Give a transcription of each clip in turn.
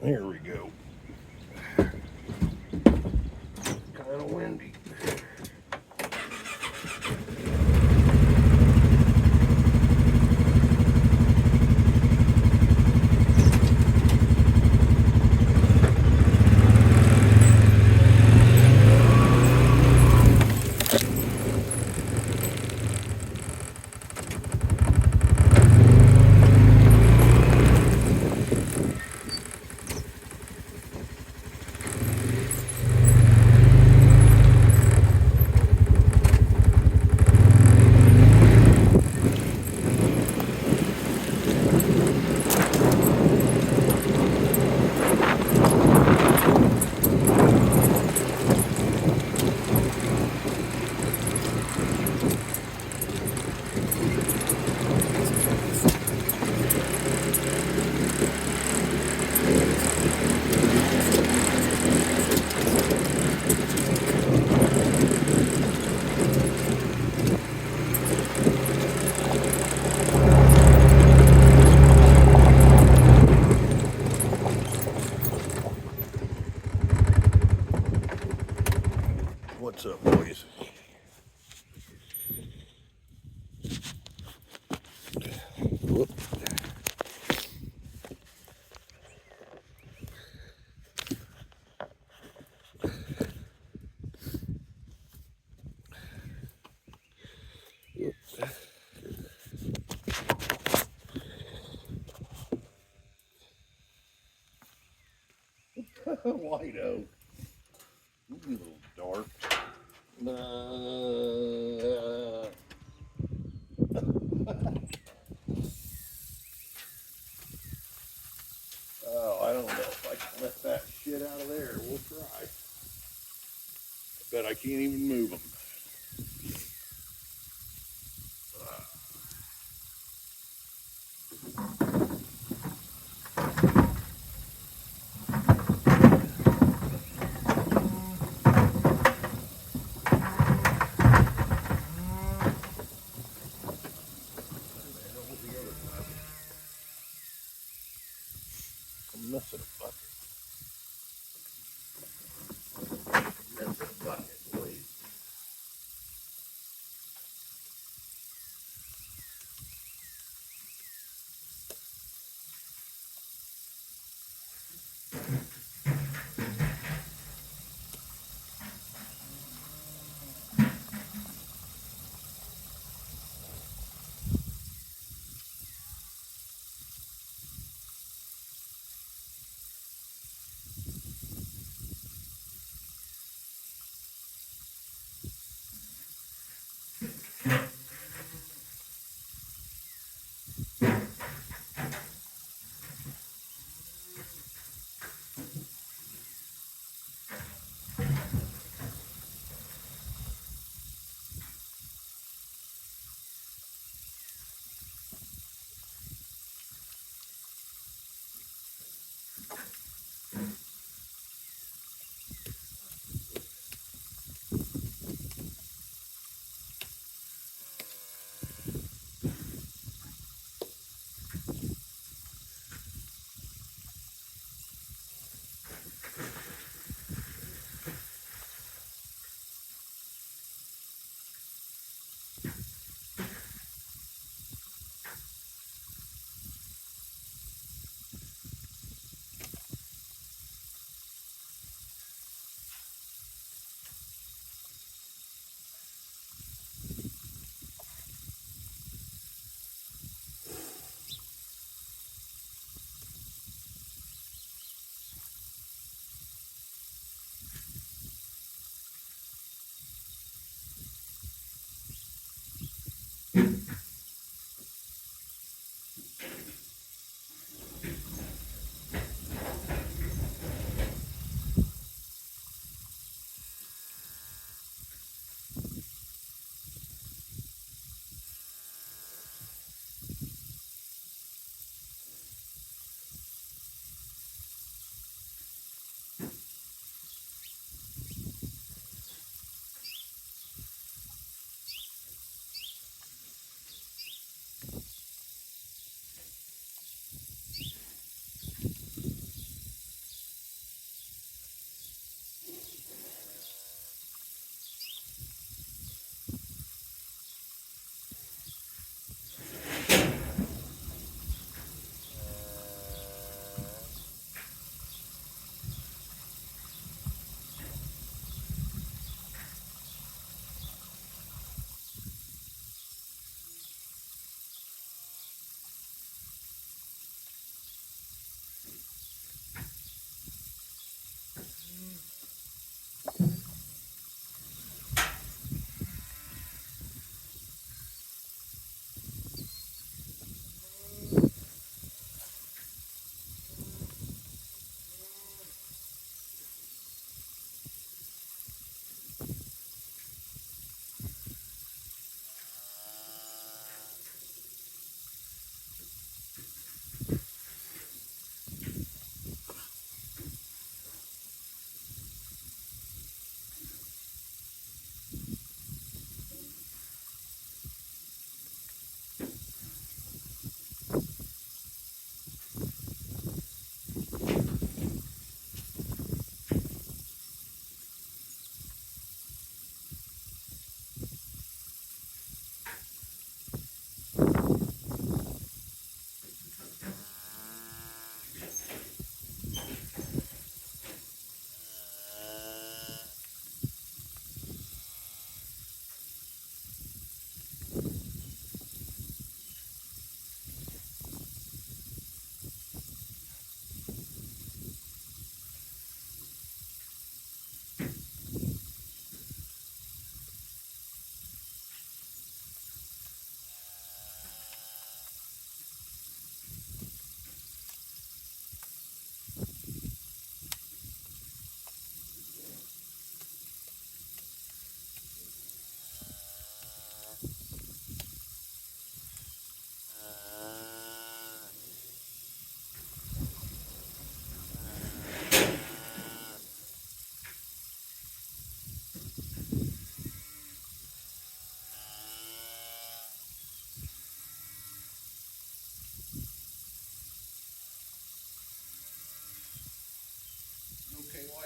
Here we go. Kind of windy. What's up, boys? Whoop. White oak. You little dark. Oh, I don't know if I can let that shit out of there. We'll try. I bet I can't even move them. I'm missing a bucket. Missing a bucket, please.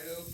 white oak.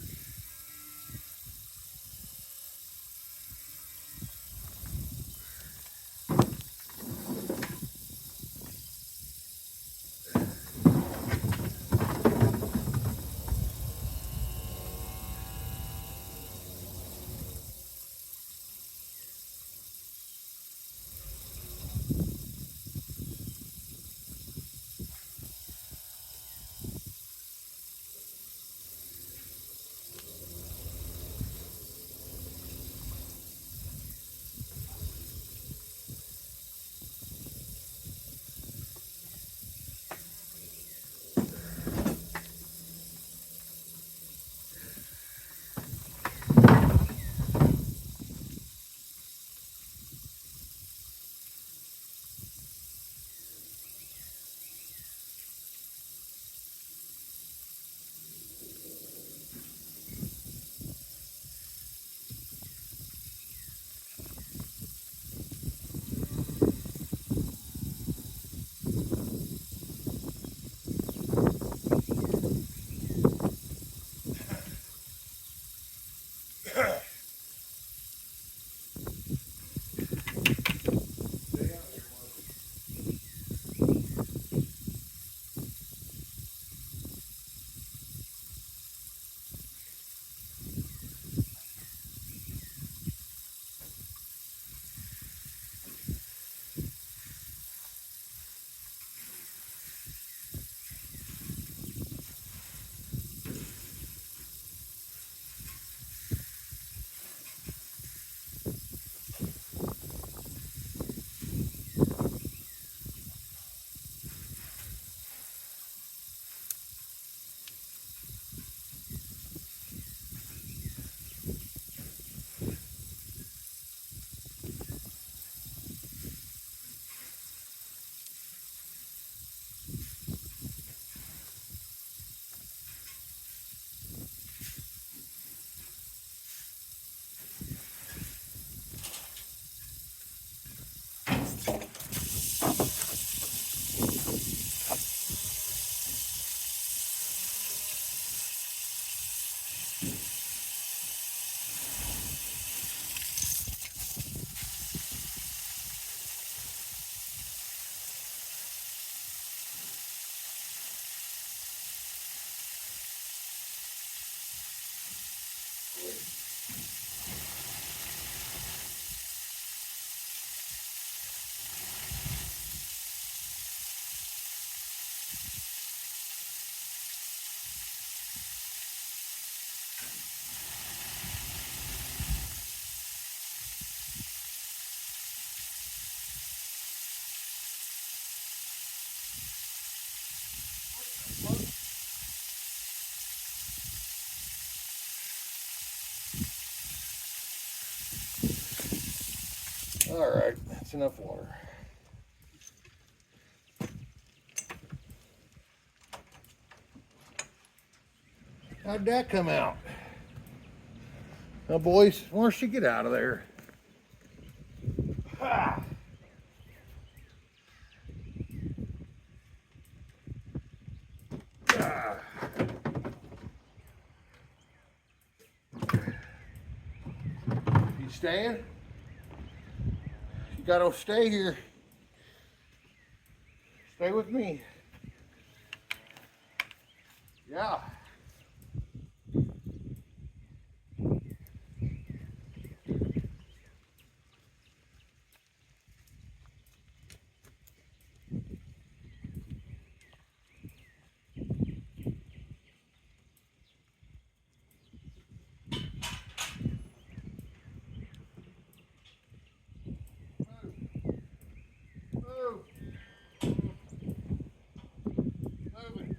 All right, that's enough water. How'd that come out? Now, boys, why don't you get out of there? Ah. Ah. You staying? You gotta stay here. Stay with me. Yeah. Move. Moving.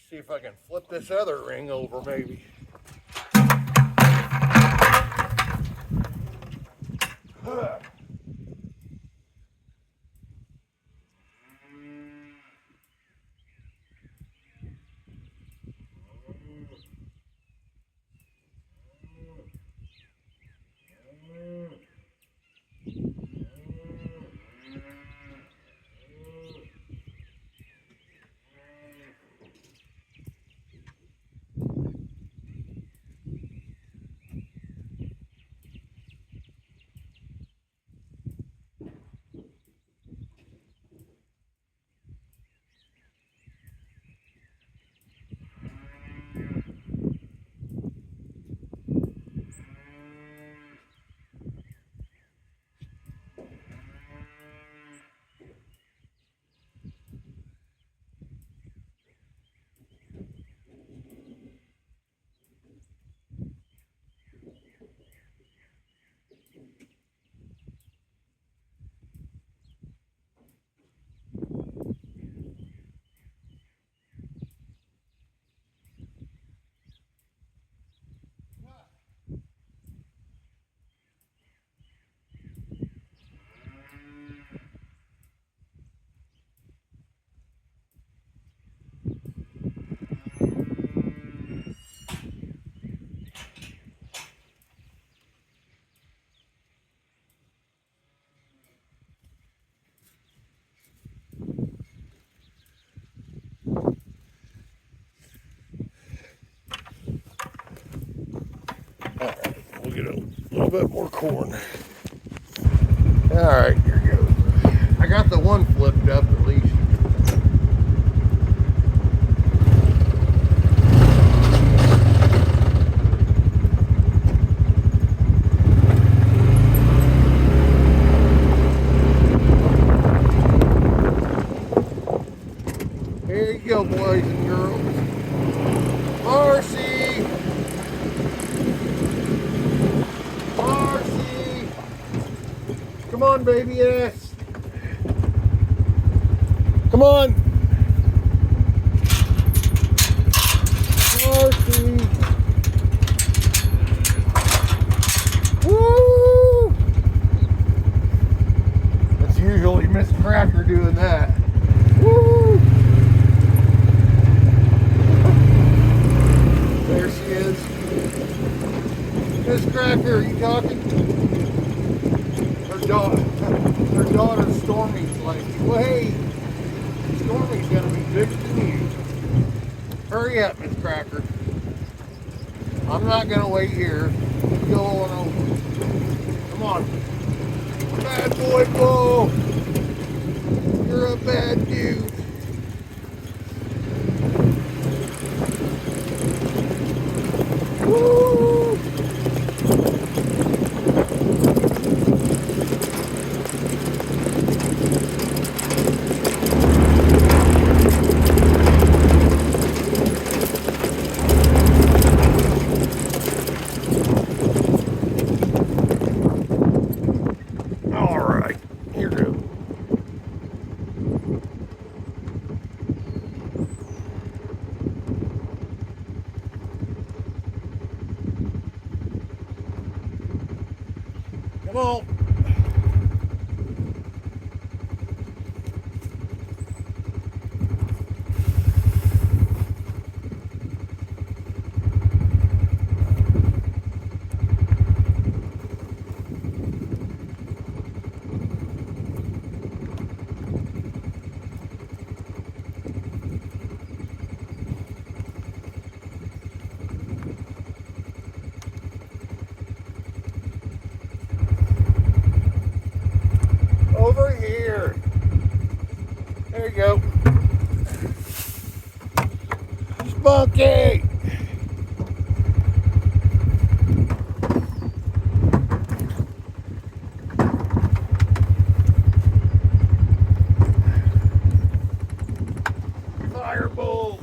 See if I can flip this other ring over maybe. Alright, we'll get a little bit more corn. Alright, here goes. I got the one flipped up at least. Here you go, boys and girls. Marcy! Marcy! Come on, baby ass. Come on. Marcy. Woo! That's usually Miss Cracker doing that. Woo! There she is. Miss Cracker, are you talking? Her daughter Stormy's like, well, hey, Stormy's gonna be bigger than you. Hurry up, Miss Cracker. I'm not gonna wait here. You go on over. Come on. Bad boy, Bo. You're a bad dude. Woo! Come on. Over here. There you go. Spunky! Firebolt!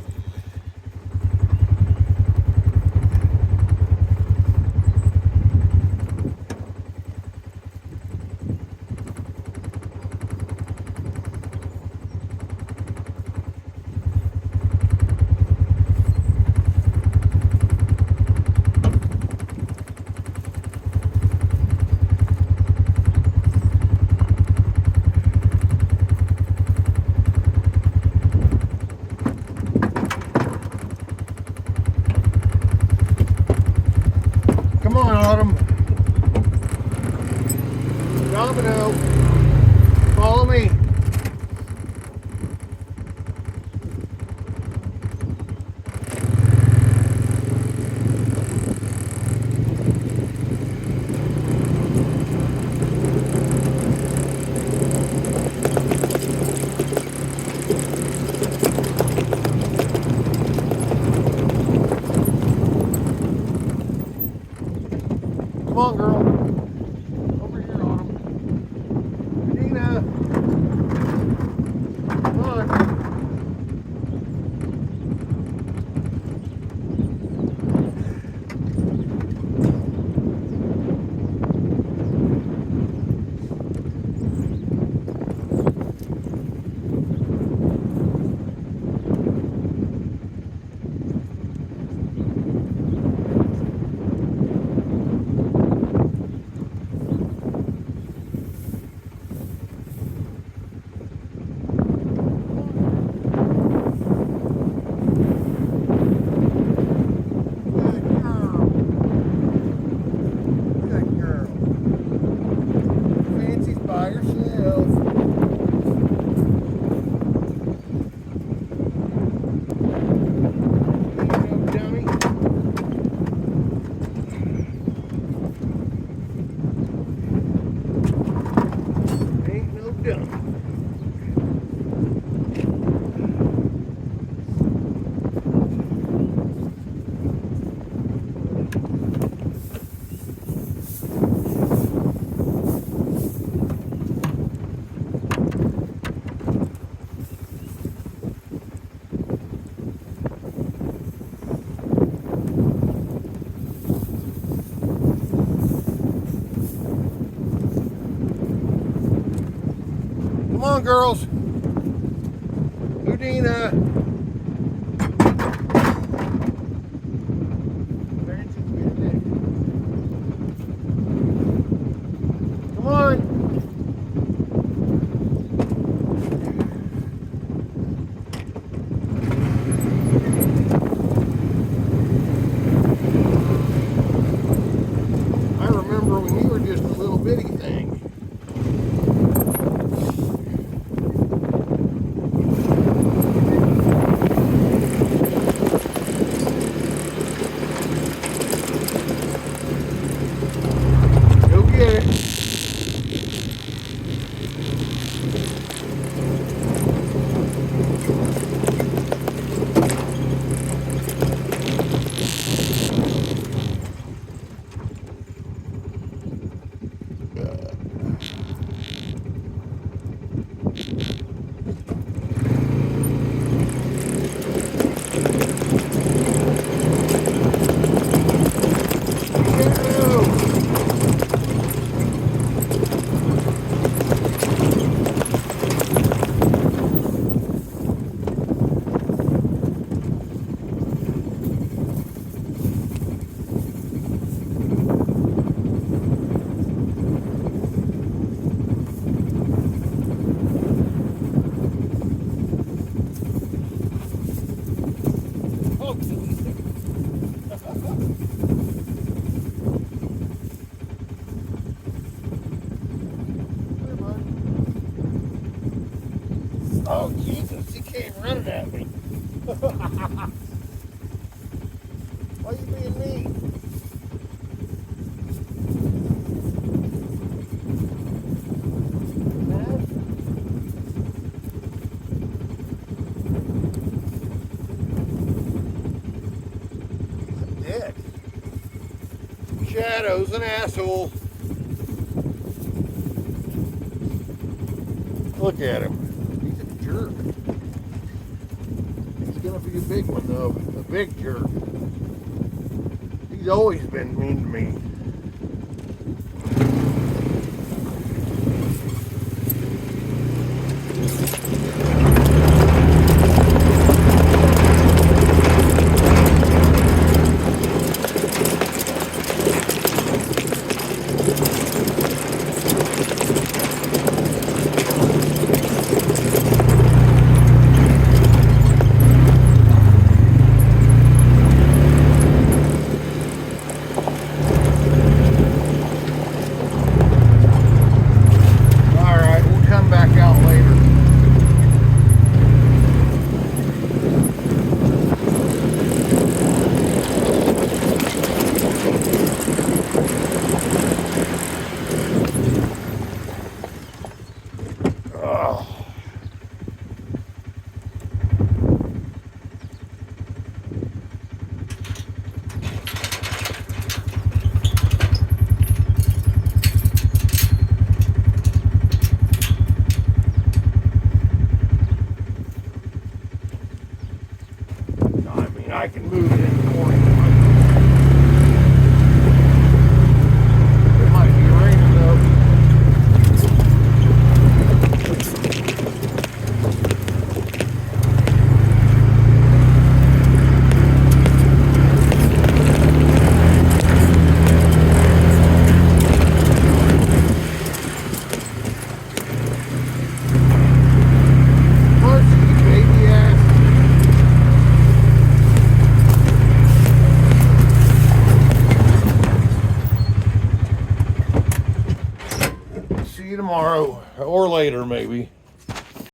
on, girls. Udina. Come on. I remember when you were just a little bitty thing. Go get it. Oh, Jesus, he came running at me. Why are you being mean? He's a dick. Shadow's an asshole. Look at him. He's a jerk. He's gonna be a big one though. A big jerk. He's always been mean to me. I can move it in the morning. It might be raining though. See you tomorrow or later maybe.